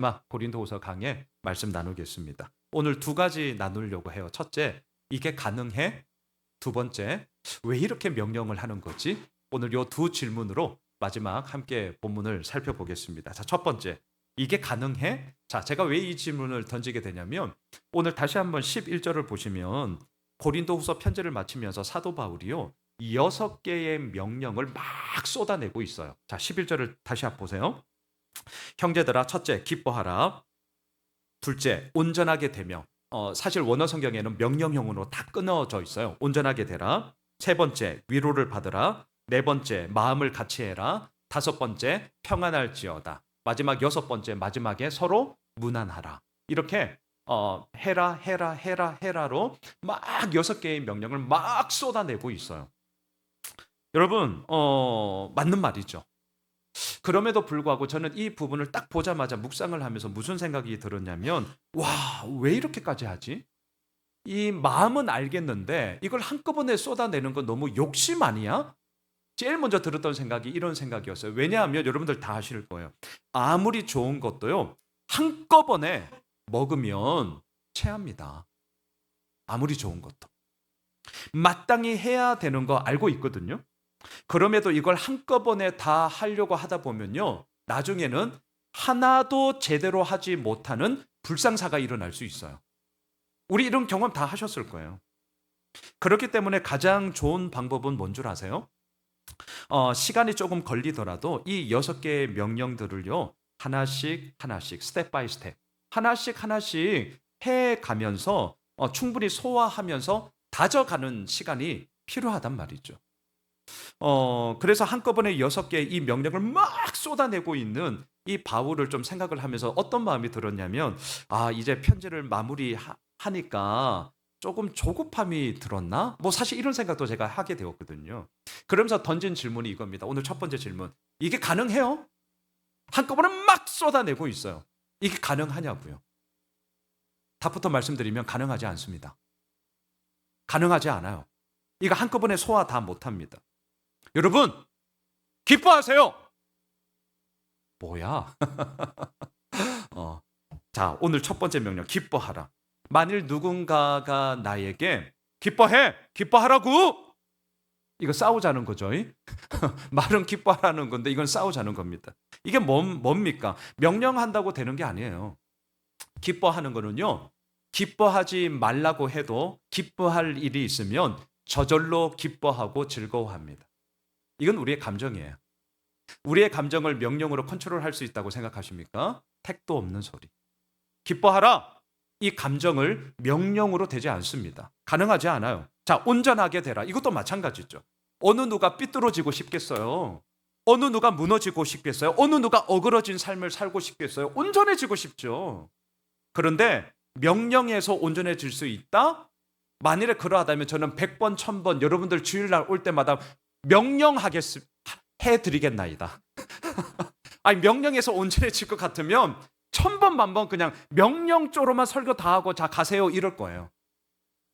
마지막 고린도후서 강의 말씀 나누겠습니다. 오늘 두 가지 나누려고 해요. 첫째, 이게 가능해? 두 번째, 왜 이렇게 명령을 하는 거지? 오늘 요 두 질문으로 마지막 함께 본문을 살펴보겠습니다. 자, 첫 번째, 이게 가능해? 자, 제가 왜 이 질문을 던지게 되냐면 오늘 다시 한번 11절을 보시면 고린도후서 편지를 마치면서 사도 바울이요 6개의 명령을 막 쏟아내고 있어요. 자, 11절을 다시 한번 보세요. 형제들아, 첫째, 기뻐하라. 둘째, 온전하게 되며. 사실 원어 성경에는 명령형으로 다 끊어져 있어요. 온전하게 되라. 세 번째, 위로를 받으라. 네 번째, 마음을 같이 해라. 다섯 번째, 평안할지어다. 마지막 여섯 번째, 마지막에 서로 무난하라. 이렇게 해라 해라 해라 해라로 막 6개의 명령을 막 쏟아내고 있어요. 여러분, 맞는 말이죠. 그럼에도 불구하고 저는 이 부분을 딱 보자마자 묵상을 하면서 무슨 생각이 들었냐면, 와, 왜 이렇게까지 하지? 이 마음은 알겠는데 이걸 한꺼번에 쏟아내는 건 너무 욕심 아니야? 제일 먼저 들었던 생각이 이런 생각이었어요. 왜냐하면 여러분들 다 아실 거예요. 아무리 좋은 것도요, 한꺼번에 먹으면 체합니다. 아무리 좋은 것도. 마땅히 해야 되는 거 알고 있거든요. 그럼에도 이걸 한꺼번에 다 하려고 하다 보면요, 나중에는 하나도 제대로 하지 못하는 불상사가 일어날 수 있어요. 우리 이런 경험 다 하셨을 거예요. 그렇기 때문에 가장 좋은 방법은 뭔 줄 아세요? 시간이 조금 걸리더라도 이 6개의 명령들을요, 하나씩 하나씩 스텝 바이 스텝 하나씩 하나씩 해가면서 충분히 소화하면서 다져가는 시간이 필요하단 말이죠. 그래서 한꺼번에 6개의 이 명령을 막 쏟아내고 있는 이 바울을 좀 생각을 하면서 어떤 마음이 들었냐면, 아, 이제 편지를 마무리하니까 조금 조급함이 들었나? 뭐 사실 이런 생각도 제가 하게 되었거든요. 그러면서 던진 질문이 이겁니다. 오늘 첫 번째 질문. 이게 가능해요? 한꺼번에 막 쏟아내고 있어요. 이게 가능하냐고요? 답부터 말씀드리면 가능하지 않습니다. 가능하지 않아요. 이거 한꺼번에 소화 다 못합니다. 여러분, 기뻐하세요. 뭐야? 어, 자, 오늘 첫 번째 명령, 기뻐하라. 만일 누군가가 나에게 기뻐해, 기뻐하라고. 이거 싸우자는 거죠. 말은 기뻐하라는 건데 이건 싸우자는 겁니다. 이게 뭡니까? 명령한다고 되는 게 아니에요. 기뻐하는 거는요, 기뻐하지 말라고 해도 기뻐할 일이 있으면 저절로 기뻐하고 즐거워합니다. 이건 우리의 감정이에요. 우리의 감정을 명령으로 컨트롤할 수 있다고 생각하십니까? 택도 없는 소리. 기뻐하라. 이 감정을 명령으로 되지 않습니다. 가능하지 않아요. 자, 온전하게 되라. 이것도 마찬가지죠. 어느 누가 삐뚤어지고 싶겠어요? 어느 누가 무너지고 싶겠어요? 어느 누가 어그러진 삶을 살고 싶겠어요? 온전해지고 싶죠. 그런데 명령에서 온전해질 수 있다? 만일에 그러하다면 저는 100번, 1000번 여러분들 주일날 올 때마다 해드리겠나이다. 아니, 명령에서 온전해질 것 같으면 1000번, 만번 그냥 명령조로만 설교 다 하고 자, 가세요. 이럴 거예요.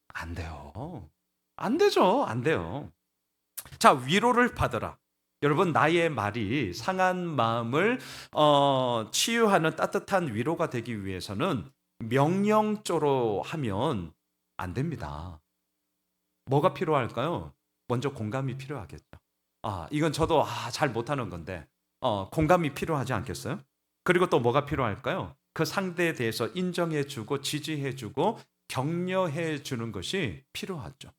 안 돼요. 안 되죠. 안 돼요. 자, 위로를 받으라. 여러분, 나의 말이 상한 마음을 치유하는 따뜻한 위로가 되기 위해서는 명령조로 하면 안 됩니다. 뭐가 필요할까요? 먼저 공감이 필요하겠죠. 이건 저도 잘 못하는 건데 공감이 필요하지 않겠어요? 그리고 또 뭐가 필요할까요? 그 상대에 대해서 인정해주고 지지해주고 격려해주는 것이 필요하죠.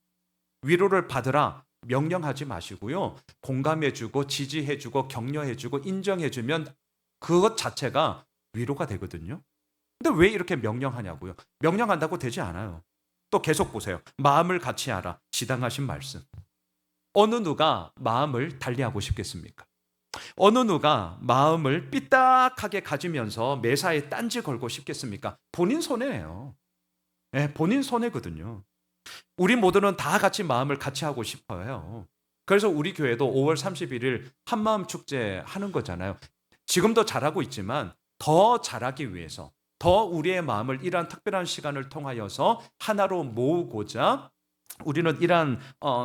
위로를 받으라 명령하지 마시고요. 공감해주고 지지해주고 격려해주고 인정해주면 그것 자체가 위로가 되거든요. 근데 왜 이렇게 명령하냐고요? 명령한다고 되지 않아요. 또 계속 보세요. 마음을 같이 하라. 지당하신 말씀. 어느 누가 마음을 달리하고 싶겠습니까? 어느 누가 마음을 삐딱하게 가지면서 매사에 딴지 걸고 싶겠습니까? 본인 손해예요. 네, 본인 손해거든요. 우리 모두는 다 같이 마음을 같이 하고 싶어요. 그래서 우리 교회도 5월 31일 한마음 축제 하는 거잖아요. 지금도 잘하고 있지만 더 잘하기 위해서, 더 우리의 마음을 이러한 특별한 시간을 통하여서 하나로 모으고자 우리는 이러한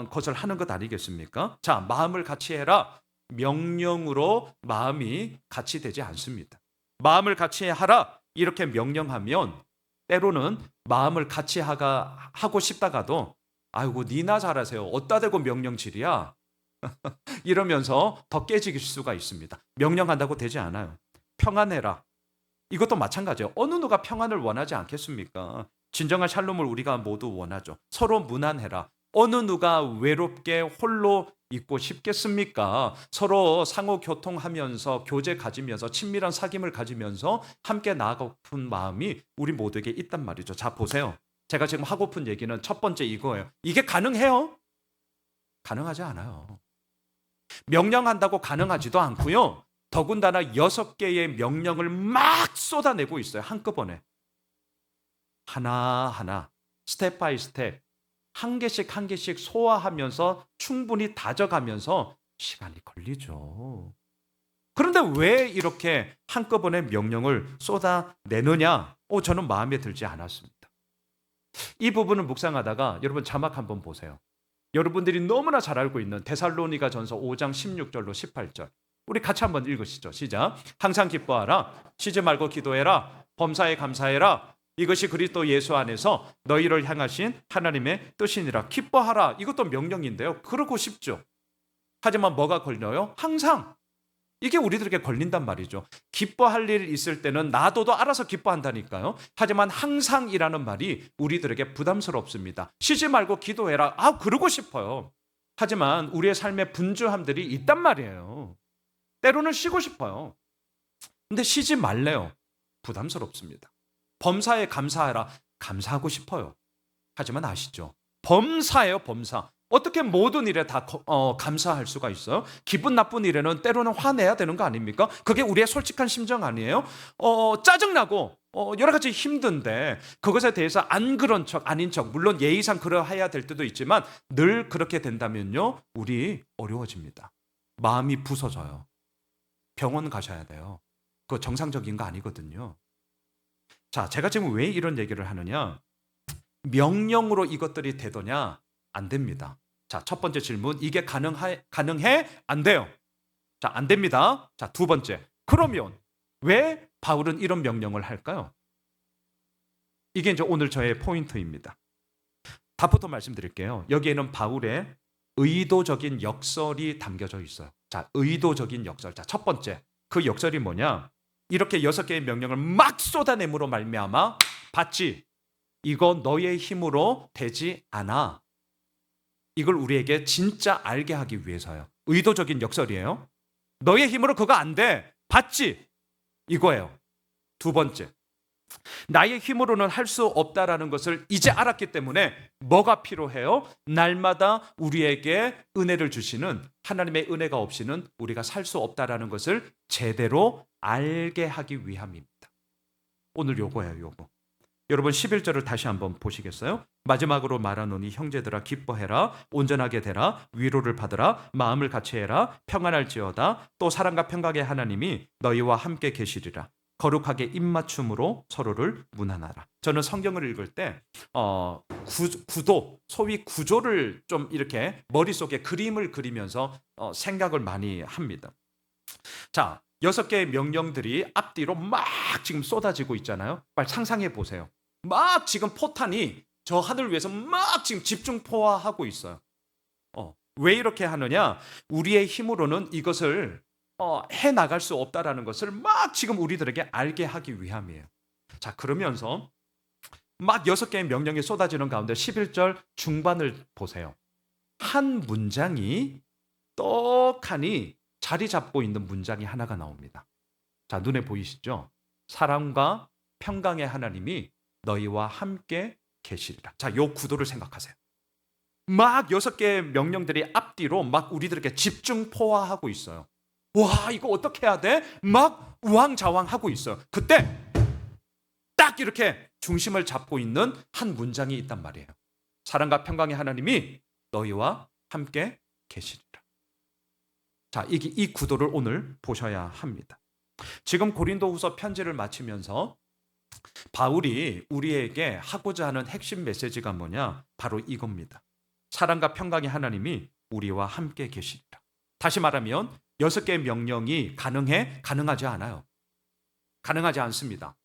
것을 하는 것 아니겠습니까? 자, 마음을 같이 해라. 명령으로 마음이 같이 되지 않습니다. 마음을 같이 하라 이렇게 명령하면 때로는 마음을 같이 하고 싶다가도 아이고 니나 잘하세요. 어따 대고 명령질이야. 이러면서 더 깨질 수가 있습니다. 명령한다고 되지 않아요. 평안해라. 이것도 마찬가지예요. 어느 누가 평안을 원하지 않겠습니까? 진정한 샬롬을 우리가 모두 원하죠. 서로 무난해라. 어느 누가 외롭게 홀로 있고 싶겠습니까? 서로 상호 교통하면서 교제 가지면서 친밀한 사귐을 가지면서 함께 나아가고픈 마음이 우리 모두에게 있단 말이죠. 자, 보세요. 제가 지금 하고픈 얘기는 첫 번째 이거예요. 이게 가능해요? 가능하지 않아요. 명령한다고 가능하지도 않고요. 더군다나 6개의 명령을 막 쏟아내고 있어요. 한꺼번에. 하나하나 스텝 바이 스텝 한 개씩 한 개씩 소화하면서 충분히 다져가면서 시간이 걸리죠. 그런데 왜 이렇게 한꺼번에 명령을 쏟아내느냐? 저는 마음에 들지 않았습니다. 이 부분을 묵상하다가 여러분 자막 한번 보세요. 여러분들이 너무나 잘 알고 있는 데살로니가 전서 5장 16절로 18절. 우리 같이 한번 읽으시죠. 시작. 항상 기뻐하라. 쉬지 말고 기도해라. 범사에 감사해라. 이것이 그리스도 예수 안에서 너희를 향하신 하나님의 뜻이니라. 기뻐하라. 이것도 명령인데요. 그러고 싶죠. 하지만 뭐가 걸려요? 항상. 이게 우리들에게 걸린단 말이죠. 기뻐할 일 있을 때는 놔둬도 알아서 기뻐한다니까요. 하지만 항상이라는 말이 우리들에게 부담스럽습니다. 쉬지 말고 기도해라. 그러고 싶어요. 하지만 우리의 삶의 분주함들이 있단 말이에요. 때로는 쉬고 싶어요. 근데 쉬지 말래요. 부담스럽습니다. 범사에 감사하라. 감사하고 싶어요. 하지만 아시죠? 범사예요, 범사. 어떻게 모든 일에 다 감사할 수가 있어요? 기분 나쁜 일에는 때로는 화내야 되는 거 아닙니까? 그게 우리의 솔직한 심정 아니에요? 짜증나고 여러 가지 힘든데 그것에 대해서 안 그런 척, 아닌 척, 물론 예의상 그러해야 될 때도 있지만 늘 그렇게 된다면요, 우리 어려워집니다. 마음이 부서져요. 병원 가셔야 돼요. 그거 정상적인 거 아니거든요. 자, 제가 지금 왜 이런 얘기를 하느냐? 명령으로 이것들이 되더냐? 안 됩니다. 자, 첫 번째 질문, 이게 가능해? 안 돼요. 자, 안 됩니다. 자, 두 번째, 그러면 왜 바울은 이런 명령을 할까요? 이게 이제 오늘 저의 포인트입니다. 답부터 말씀드릴게요. 여기에는 바울의 의도적인 역설이 담겨져 있어요. 자, 의도적인 역설. 자, 첫 번째, 그 역설이 뭐냐? 이렇게 6개의 명령을 막 쏟아냄으로 말미암아 봤지? 이거 너의 힘으로 되지 않아. 이걸 우리에게 진짜 알게 하기 위해서요. 의도적인 역설이에요. 너의 힘으로 그거 안 돼. 봤지? 이거예요. 두 번째, 나의 힘으로는 할 수 없다라는 것을 이제 알았기 때문에 뭐가 필요해요? 날마다 우리에게 은혜를 주시는 하나님의 은혜가 없이는 우리가 살 수 없다라는 것을 제대로 알게 하기 위함입니다. 오늘 요거예요, 요거. 여러분 11절을 다시 한번 보시겠어요? 마지막으로 말하노니 형제들아 기뻐해라. 온전하게 되라. 위로를 받으라. 마음을 같이 해라. 평안할지어다. 또 사랑과 평강의 하나님이 너희와 함께 계시리라. 거룩하게 입맞춤으로 서로를 문안하라. 저는 성경을 읽을 때 구도, 소위 구조를 좀 이렇게 머릿속에 그림을 그리면서 생각을 많이 합니다. 자, 6개의 명령들이 앞뒤로 막 지금 쏟아지고 있잖아요. 빨리 상상해 보세요. 막 지금 포탄이 저 하늘 위에서 막 지금 집중포화하고 있어요. 왜 이렇게 하느냐? 우리의 힘으로는 이것을 해나갈 수 없다라는 것을 막 지금 우리들에게 알게 하기 위함이에요. 자, 그러면서 막 6개의 명령이 쏟아지는 가운데 11절 중반을 보세요. 한 문장이 떡하니 자리 잡고 있는 문장이 하나가 나옵니다. 자, 눈에 보이시죠? 사랑과 평강의 하나님이 너희와 함께 계시리라. 자, 요 구도를 생각하세요. 막 6개의 명령들이 앞뒤로 막 우리들에게 집중포화하고 있어요. 와, 이거 어떻게 해야 돼? 막 우왕좌왕하고 있어요. 그때 딱 이렇게 중심을 잡고 있는 한 문장이 있단 말이에요. 사랑과 평강의 하나님이 너희와 함께 계시리라. 자, 이 구도를 오늘 보셔야 합니다. 지금 고린도후서 편지를 마치면서 바울이 우리에게 하고자 하는 핵심 메시지가 뭐냐? 바로 이겁니다. 사랑과 평강의 하나님이 우리와 함께 계시리라. 다시 말하면 6개의 명령이 가능해? 가능하지 않아요. 가능하지 않습니다.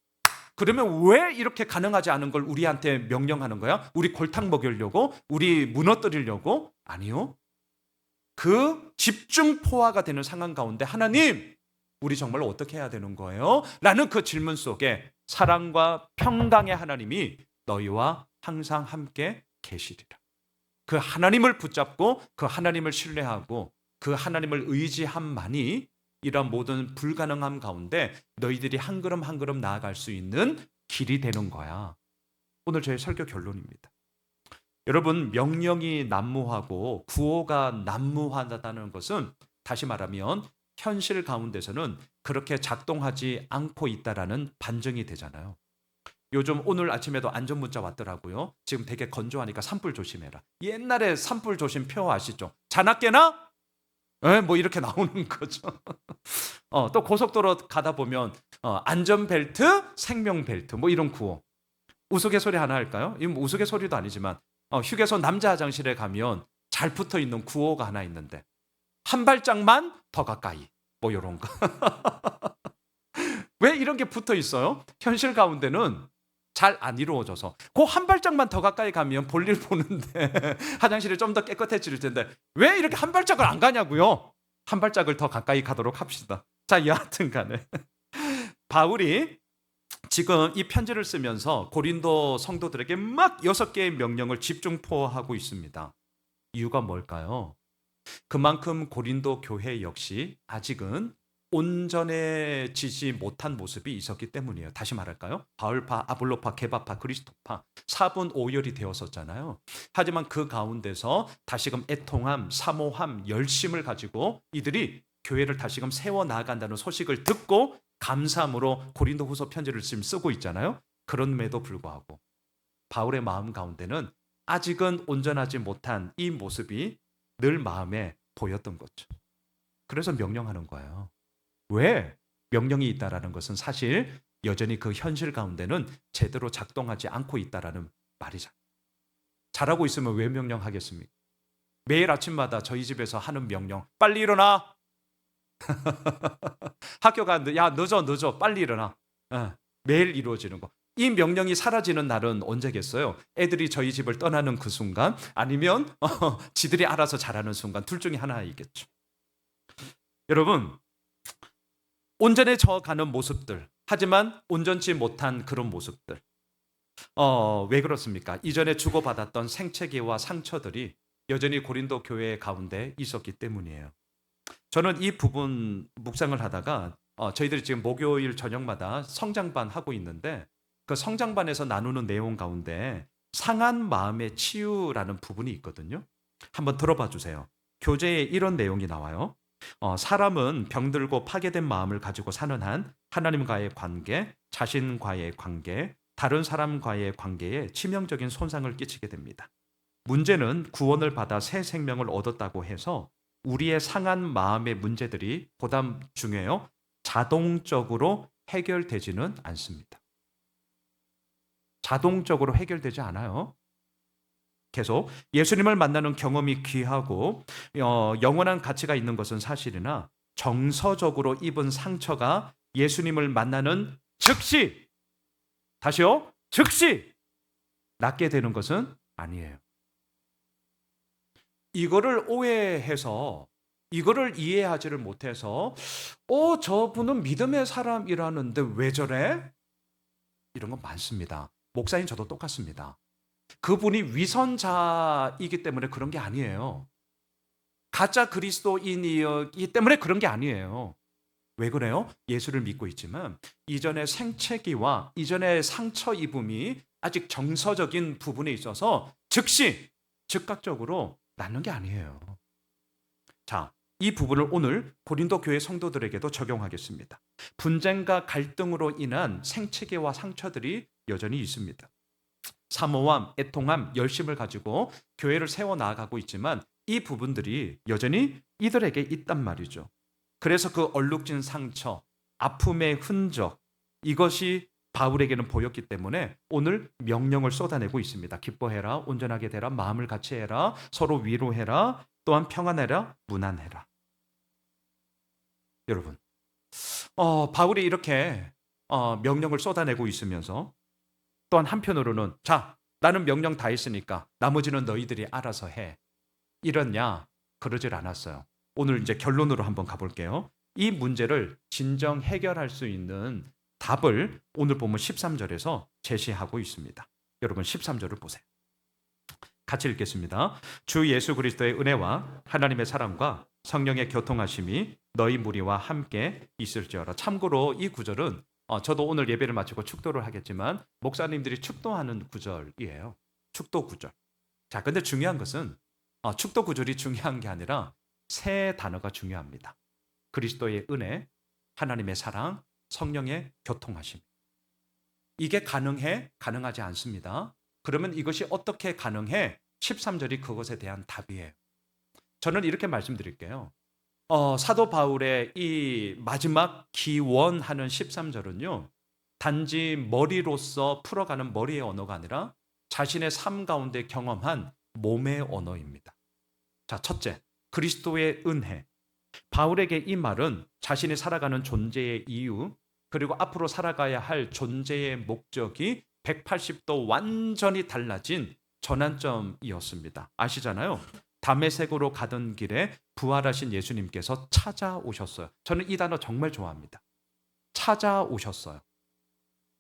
그러면 왜 이렇게 가능하지 않은 걸 우리한테 명령하는 거야? 우리 골탕 먹이려고? 우리 무너뜨리려고? 아니요. 그 집중포화가 되는 상황 가운데 하나님, 우리 정말 어떻게 해야 되는 거예요? 라는 그 질문 속에 사랑과 평강의 하나님이 너희와 항상 함께 계시리라. 그 하나님을 붙잡고 그 하나님을 신뢰하고 그 하나님을 의지함만이 이런 모든 불가능함 가운데 너희들이 한 걸음 한 걸음 나아갈 수 있는 길이 되는 거야. 오늘 저의 설교 결론입니다. 여러분, 명령이 난무하고 구호가 난무하다는 것은 다시 말하면 현실 가운데서는 그렇게 작동하지 않고 있다라는 반증이 되잖아요. 요즘 오늘 아침에도 안전문자 왔더라고요. 지금 되게 건조하니까 산불 조심해라. 옛날에 산불 조심 표 아시죠? 자나깨나? 뭐 이렇게 나오는 거죠. 또 고속도로 가다 보면 안전벨트, 생명벨트 뭐 이런 구호. 우스갯소리 하나 할까요? 이건 뭐 우스갯소리도 아니지만 휴게소 남자 화장실에 가면 잘 붙어 있는 구호가 하나 있는데 한 발짝만 더 가까이 뭐 이런 거. 왜 이런 게 붙어 있어요? 현실 가운데는 잘 안 이루어져서 그 한 발짝만 더 가까이 가면 볼일 보는데 화장실이 좀 더 깨끗해질 텐데 왜 이렇게 한 발짝을 안 가냐고요? 한 발짝을 더 가까이 가도록 합시다. 자, 여하튼 간에 바울이 지금 이 편지를 쓰면서 고린도 성도들에게 막 6개의 명령을 집중포하고 있습니다. 이유가 뭘까요? 그만큼 고린도 교회 역시 아직은 온전해지지 못한 모습이 있었기 때문이에요. 다시 말할까요? 바울파, 아볼로파, 게바파, 그리스도파 4분 5열이 되었었잖아요. 하지만 그 가운데서 다시금 애통함, 사모함, 열심을 가지고 이들이 교회를 다시금 세워나간다는 소식을 듣고 감사함으로 고린도 후서 편지를 지금 쓰고 있잖아요. 그럼에도 불구하고 바울의 마음 가운데는 아직은 온전하지 못한 이 모습이 늘 마음에 보였던 거죠. 그래서 명령하는 거예요. 왜? 명령이 있다라는 것은 사실 여전히 그 현실 가운데는 제대로 작동하지 않고 있다라는 말이잖아요. 잘하고 있으면 왜 명령하겠습니까? 매일 아침마다 저희 집에서 하는 명령, 빨리 일어나. 학교가 야 늦어 빨리 일어나. 매일 이루어지는 거. 이 명령이 사라지는 날은 언제겠어요? 애들이 저희 집을 떠나는 그 순간, 아니면 지들이 알아서 잘하는 순간, 둘 중에 하나이겠죠. 여러분, 온전해져 가는 모습들, 하지만 온전치 못한 그런 모습들, 왜 그렇습니까? 이전에 주고받았던 생채기와 상처들이 여전히 고린도 교회 가운데 있었기 때문이에요. 저는 이 부분 묵상을 하다가 저희들이 지금 목요일 저녁마다 성장반 하고 있는데 그 성장반에서 나누는 내용 가운데 상한 마음의 치유라는 부분이 있거든요. 한번 들어봐 주세요. 교재에 이런 내용이 나와요. 사람은 병들고 파괴된 마음을 가지고 사는 한 하나님과의 관계, 자신과의 관계, 다른 사람과의 관계에 치명적인 손상을 끼치게 됩니다. 문제는 구원을 받아 새 생명을 얻었다고 해서 우리의 상한 마음의 문제들이 보다 중요해요. 자동적으로 해결되지는 않습니다. 자동적으로 해결되지 않아요. 계속 예수님을 만나는 경험이 귀하고 영원한 가치가 있는 것은 사실이나 정서적으로 입은 상처가 예수님을 만나는 즉시, 다시요, 즉시 낫게 되는 것은 아니에요. 이거를 오해해서 이거를 이해하지를 못해서 저분은 믿음의 사람이라는데 왜 저래? 이런 건 많습니다. 목사님 저도 똑같습니다. 그분이 위선자이기 때문에 그런 게 아니에요. 가짜 그리스도인이기 때문에 그런 게 아니에요. 왜 그래요? 예수를 믿고 있지만 이전의 생채기와 이전의 상처 입음이 아직 정서적인 부분에 있어서 즉시 즉각적으로 낫는 게 아니에요. 자, 이 부분을 오늘 고린도 교회 성도들에게도 적용하겠습니다. 분쟁과 갈등으로 인한 생채기와 상처들이 여전히 있습니다. 사모함, 애통함, 열심을 가지고 교회를 세워나가고 있지만 이 부분들이 여전히 이들에게 있단 말이죠. 그래서 그 얼룩진 상처, 아픔의 흔적, 이것이 바울에게는 보였기 때문에 오늘 명령을 쏟아내고 있습니다. 기뻐해라, 온전하게 되라, 마음을 같이 해라, 서로 위로해라, 또한 평안해라, 무난해라. 여러분, 바울이 이렇게 명령을 쏟아내고 있으면서 또한 한편으로는 자, 나는 명령 다 했으니까 나머지는 너희들이 알아서 해. 이랬냐? 그러질 않았어요. 오늘 이제 결론으로 한번 가볼게요. 이 문제를 진정 해결할 수 있는 답을 오늘 보면 13절에서 제시하고 있습니다. 여러분 13절을 보세요. 같이 읽겠습니다. 주 예수 그리스도의 은혜와 하나님의 사랑과 성령의 교통하심이 너희 무리와 함께 있을지어라. 참고로 이 구절은 저도 오늘 예배를 마치고 축도를 하겠지만 목사님들이 축도하는 구절이에요. 축도 구절. 자, 근데 중요한 것은 축도 구절이 중요한 게 아니라 세 단어가 중요합니다. 그리스도의 은혜, 하나님의 사랑, 성령의 교통하심. 이게 가능해? 가능하지 않습니다. 그러면 이것이 어떻게 가능해? 13절이 그것에 대한 답이에요. 저는 이렇게 말씀드릴게요. 사도 바울의 이 마지막 기원하는 13절은요. 단지 머리로서 풀어가는 머리의 언어가 아니라 자신의 삶 가운데 경험한 몸의 언어입니다. 자, 첫째, 그리스도의 은혜. 바울에게 이 말은 자신이 살아가는 존재의 이유, 그리고 앞으로 살아가야 할 존재의 목적이 180도 완전히 달라진 전환점이었습니다. 아시잖아요. 다메섹으로 가던 길에 부활하신 예수님께서 찾아오셨어요. 저는 이 단어 정말 좋아합니다. 찾아오셨어요.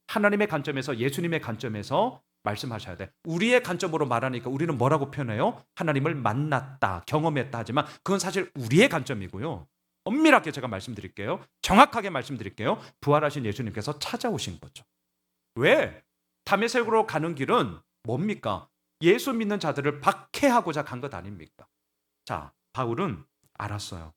하나님의 관점에서, 예수님의 관점에서 말씀하셔야 돼. 우리의 관점으로 말하니까 우리는 뭐라고 표현해요? 하나님을 만났다, 경험했다 하지만 그건 사실 우리의 관점이고요. 엄밀하게 제가 말씀드릴게요. 정확하게 말씀드릴게요. 부활하신 예수님께서 찾아오신 거죠. 왜? 다메섹으로 가는 길은 뭡니까? 예수 믿는 자들을 박해하고자 간 것 아닙니까? 자, 바울은 알았어요.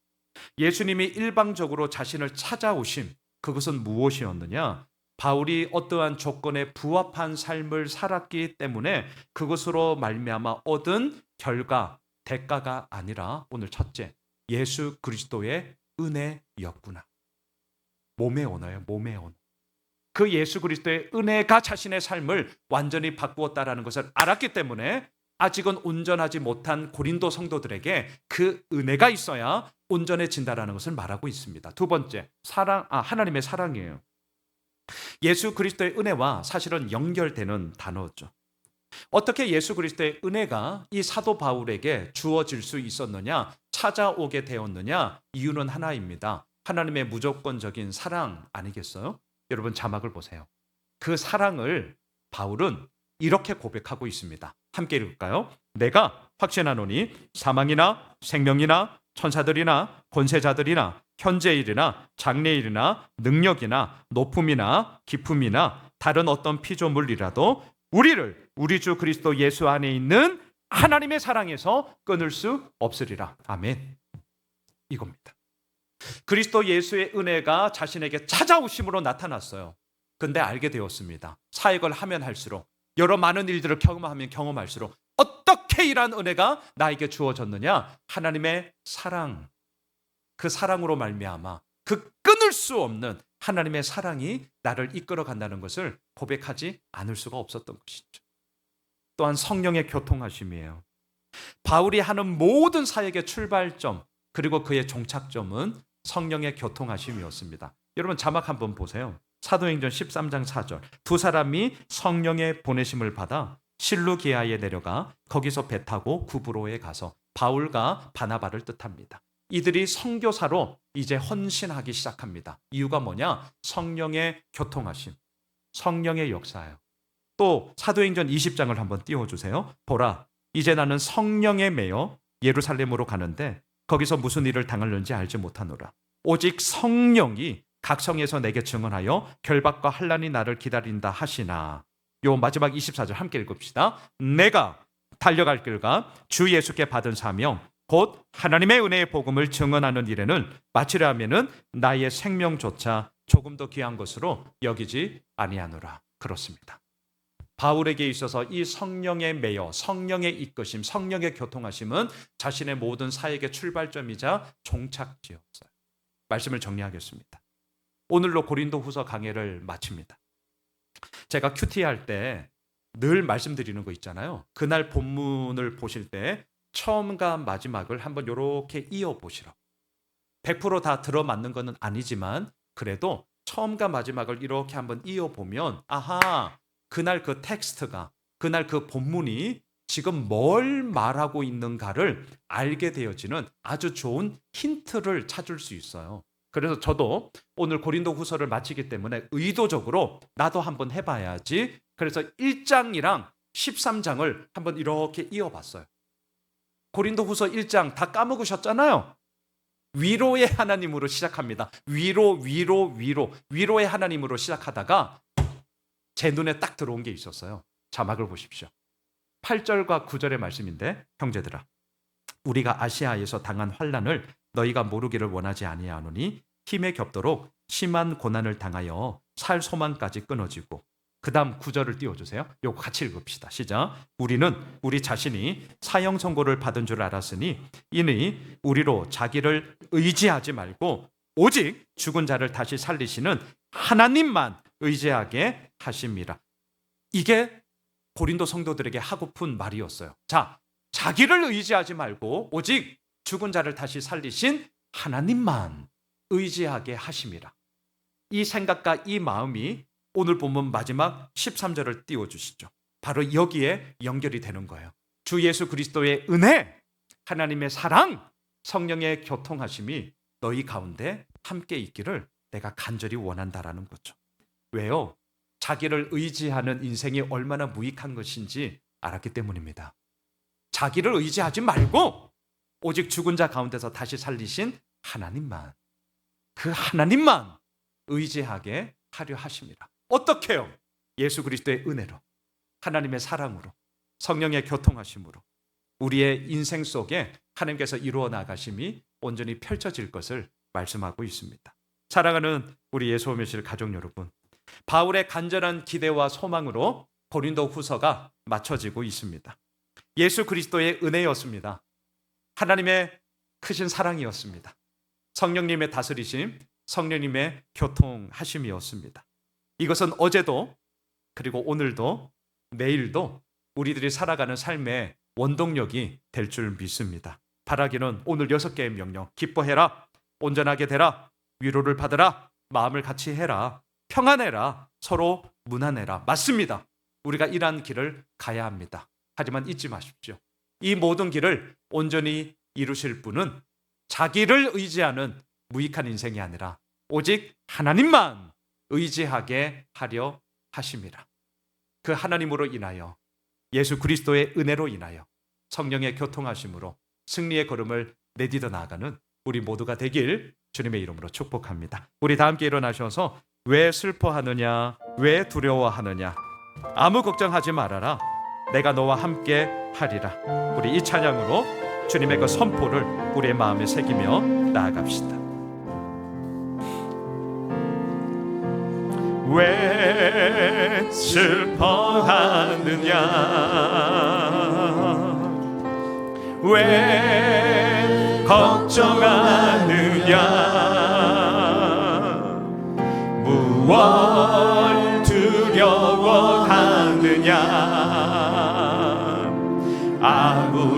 예수님이 일방적으로 자신을 찾아오심, 그것은 무엇이었느냐? 바울이 어떠한 조건에 부합한 삶을 살았기 때문에 그것으로 말미암아 얻은 결과, 대가가 아니라 오늘 첫째, 예수 그리스도의 은혜였구나. 몸의 언어예요. 몸의 언어. 그 예수 그리스도의 은혜가 자신의 삶을 완전히 바꾸었다라는 것을 알았기 때문에 아직은 온전하지 못한 고린도 성도들에게 그 은혜가 있어야 온전해진다라는 것을 말하고 있습니다. 두 번째, 하나님의 사랑이에요. 예수 그리스도의 은혜와 사실은 연결되는 단어죠. 어떻게 예수 그리스도의 은혜가 이 사도 바울에게 주어질 수 있었느냐, 찾아오게 되었느냐? 이유는 하나입니다. 하나님의 무조건적인 사랑 아니겠어요? 여러분 자막을 보세요. 그 사랑을 바울은 이렇게 고백하고 있습니다. 함께 읽을까요? 내가 확신하노니 사망이나 생명이나 천사들이나 권세자들이나 현재일이나 장래일이나 능력이나 높음이나 깊음이나 다른 어떤 피조물이라도 우리를 우리 주 그리스도 예수 안에 있는 하나님의 사랑에서 끊을 수 없으리라. 아멘. 이겁니다. 그리스도 예수의 은혜가 자신에게 찾아오심으로 나타났어요. 근데 알게 되었습니다. 사역을 하면 할수록, 여러 많은 일들을 경험하면 경험할수록 어떻게 이러한 은혜가 나에게 주어졌느냐? 하나님의 사랑, 그 사랑으로 말미암아 그 끊을 수 없는 하나님의 사랑이 나를 이끌어 간다는 것을 고백하지 않을 수가 없었던 것이죠. 또한 성령의 교통하심이에요. 바울이 하는 모든 사역의 출발점 그리고 그의 종착점은 성령의 교통하심이었습니다. 여러분 자막 한번 보세요. 사도행전 13장 4절. 두 사람이 성령의 보내심을 받아 실루기아에 내려가 거기서 배 타고 구브로에 가서, 바울과 바나바를 뜻합니다. 이들이 선교사로 이제 헌신하기 시작합니다. 이유가 뭐냐? 성령의 교통하심, 성령의 역사예요. 또 사도행전 20장을 한번 띄워주세요. 보라, 이제 나는 성령에 매여 예루살렘으로 가는데 거기서 무슨 일을 당하는지 알지 못하노라. 오직 성령이 각 성에서 내게 증언하여 결박과 환난이 나를 기다린다 하시나. 요 마지막 24절 함께 읽읍시다. 내가 달려갈 길과 주 예수께 받은 사명 곧 하나님의 은혜의 복음을 증언하는 일에는 마치려 하면은 나의 생명조차 조금 더 귀한 것으로 여기지 아니하노라. 그렇습니다. 바울에게 있어서 이 성령의 매여, 성령의 이끄심, 성령의 교통하심은 자신의 모든 사역의 출발점이자 종착지였어요. 말씀을 정리하겠습니다. 오늘로 고린도후서 강해를 마칩니다. 제가 큐티 할 때 늘 말씀드리는 거 있잖아요. 그날 본문을 보실 때 처음과 마지막을 한번 이렇게 이어보시라고. 100% 다 들어맞는 것은 아니지만 그래도 처음과 마지막을 이렇게 한번 이어보면 아하, 그날 그 텍스트가, 그날 그 본문이 지금 뭘 말하고 있는가를 알게 되어지는 아주 좋은 힌트를 찾을 수 있어요. 그래서 저도 오늘 고린도 후서를 마치기 때문에 의도적으로 나도 한번 해봐야지. 그래서 1장이랑 13장을 한번 이렇게 이어봤어요. 고린도 후서 1장 다 까먹으셨잖아요. 위로의 하나님으로 시작합니다. 위로의 하나님으로 시작하다가 제 눈에 딱 들어온 게 있었어요. 자막을 보십시오. 8절과 9절의 말씀인데, 형제들아, 우리가 아시아에서 당한 환난을 너희가 모르기를 원하지 아니하노니 힘에 겹도록 심한 고난을 당하여 살 소망까지 끊어지고, 그 다음 9절을 띄워주세요. 요거 같이 읽읍시다. 시작. 우리는 우리 자신이 사형 선고를 받은 줄 알았으니 이는 우리로 자기를 의지하지 말고 오직 죽은 자를 다시 살리시는 하나님만 의지하게 하심이라. 이게 고린도 성도들에게 하고픈 말이었어요. 자, 자기를 의지하지 말고 오직 죽은 자를 다시 살리신 하나님만 의지하게 하심이라. 이 생각과 이 마음이 오늘 본문 마지막 13절을 띄워주시죠. 바로 여기에 연결이 되는 거예요. 주 예수 그리스도의 은혜, 하나님의 사랑, 성령의 교통하심이 너희 가운데 함께 있기를 내가 간절히 원한다라는 거죠. 왜요? 자기를 의지하는 인생이 얼마나 무익한 것인지 알았기 때문입니다. 자기를 의지하지 말고 오직 죽은 자 가운데서 다시 살리신 하나님만, 그 하나님만 의지하게 하려 하십니다. 어떻게요? 예수 그리스도의 은혜로, 하나님의 사랑으로, 성령의 교통하심으로 우리의 인생 속에 하나님께서 이루어 나가심이 온전히 펼쳐질 것을 말씀하고 있습니다. 사랑하는 우리 예수오매실 가족 여러분, 바울의 간절한 기대와 소망으로 고린도 후서가 맞춰지고 있습니다. 예수 그리스도의 은혜였습니다. 하나님의 크신 사랑이었습니다. 성령님의 다스리심, 성령님의 교통하심이었습니다. 이것은 어제도 그리고 오늘도 내일도 우리들이 살아가는 삶의 원동력이 될 줄 믿습니다. 바라기는 오늘 6개의 명령, 기뻐해라, 온전하게 되라, 위로를 받으라, 마음을 같이 해라, 평안해라, 서로 문안해라. 맞습니다. 우리가 이러한 길을 가야 합니다. 하지만 잊지 마십시오. 이 모든 길을 온전히 이루실 분은 자기를 의지하는 무익한 인생이 아니라 오직 하나님만 의지하게 하려 하심이라. 그 하나님으로 인하여, 예수 그리스도의 은혜로 인하여, 성령의 교통하심으로 승리의 걸음을 내디뎌 나아가는 우리 모두가 되길 주님의 이름으로 축복합니다. 우리 다 함께 일어나셔서 왜 슬퍼하느냐, 왜 두려워하느냐, 아무 걱정하지 말아라, 내가 너와 함께 하리라. 우리 이 찬양으로 주님의 그 선포를 우리의 마음에 새기며 나아갑시다. 왜 슬퍼하느냐, 왜 걱정하느냐, 무엇 두려워하느냐, 아무